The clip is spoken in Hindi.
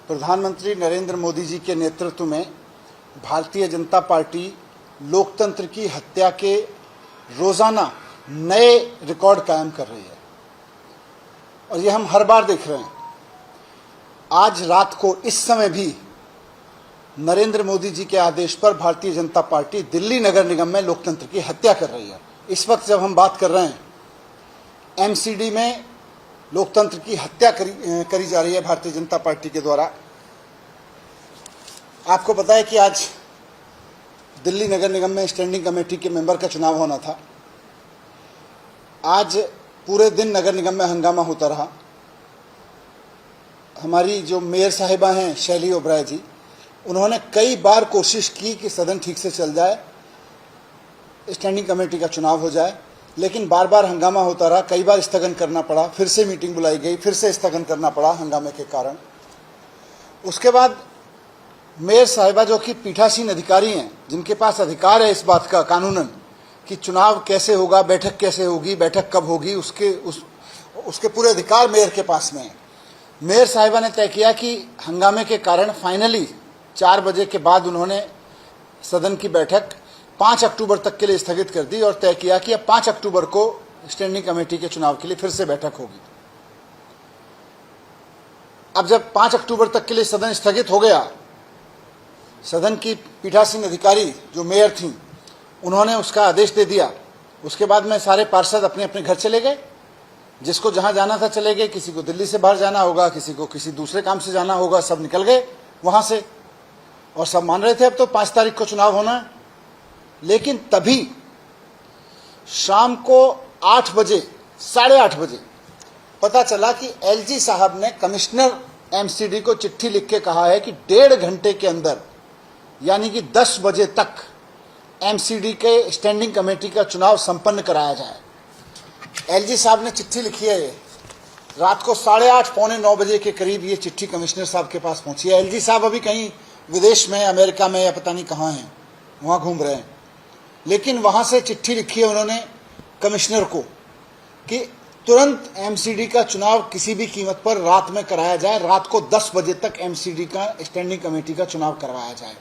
प्रधानमंत्री नरेंद्र मोदी जी के नेतृत्व में भारतीय जनता पार्टी लोकतंत्र की हत्या के रोजाना नए रिकॉर्ड कायम कर रही है और ये हम हर बार देख रहे हैं। आज रात को इस समय भी नरेंद्र मोदी जी के आदेश पर भारतीय जनता पार्टी दिल्ली नगर निगम में लोकतंत्र की हत्या कर रही है। इस वक्त जब हम बात कर रहे हैं, एमसीडी में लोकतंत्र की हत्या करी जा रही है भारतीय जनता पार्टी के द्वारा। आपको पता है कि आज दिल्ली नगर निगम में स्टैंडिंग कमेटी के मेंबर का चुनाव होना था। आज पूरे दिन नगर निगम में हंगामा होता रहा। हमारी जो मेयर साहिबा हैं शैली ओबराय जी, उन्होंने कई बार कोशिश की कि सदन ठीक से चल जाए, स्टैंडिंग कमेटी का चुनाव हो जाए, लेकिन बार बार हंगामा होता रहा। कई बार स्थगन करना पड़ा, फिर से मीटिंग बुलाई गई, फिर से स्थगन करना पड़ा हंगामे के कारण। उसके बाद मेयर साहिबा, जो कि पीठासीन अधिकारी हैं, जिनके पास अधिकार है इस बात का कानूनन कि चुनाव कैसे होगा, बैठक कैसे होगी, बैठक कब होगी, उसके पूरे अधिकार मेयर के पास में है। मेयर साहिबा ने तय किया कि हंगामे के कारण फाइनली 4 बजे के बाद उन्होंने सदन की बैठक 5 अक्टूबर तक के लिए स्थगित कर दी और तय किया कि अब 5 अक्टूबर को स्टैंडिंग कमेटी के चुनाव के लिए फिर से बैठक होगी। अब जब 5 अक्टूबर तक के लिए सदन स्थगित हो गया, सदन की पीठासीन अधिकारी जो मेयर थी, उन्होंने उसका आदेश दे दिया। उसके बाद में सारे पार्षद अपने अपने घर चले गए। जिसको जहां जाना था चले गए, किसी को दिल्ली से बाहर जाना होगा, किसी को किसी दूसरे काम से जाना होगा, सब निकल गए वहां से और सब मान रहे थे अब तो 5 तारीख को चुनाव होना है। लेकिन तभी शाम को 8 बजे, 8:30 बजे पता चला कि एलजी साहब ने कमिश्नर एमसीडी को चिट्ठी लिख के कहा है कि 1.5 घंटे के अंदर, यानी कि 10 बजे तक एमसीडी के स्टैंडिंग कमेटी का चुनाव संपन्न कराया जाए। एलजी साहब ने चिट्ठी लिखी है। रात को 8:30 पौने 9 बजे के करीब ये चिट्ठी कमिश्नर साहब के पास पहुंची है। एलजी साहब अभी कहीं विदेश में, अमेरिका में या पता नहीं कहाँ हैं, वहाँ घूम रहे हैं। लेकिन वहाँ से चिट्ठी लिखी है उन्होंने कमिश्नर को कि तुरंत एमसीडी का चुनाव किसी भी कीमत पर रात में कराया जाए। रात को 10 बजे तक एमसीडी का स्टैंडिंग कमेटी का चुनाव करवाया जाए।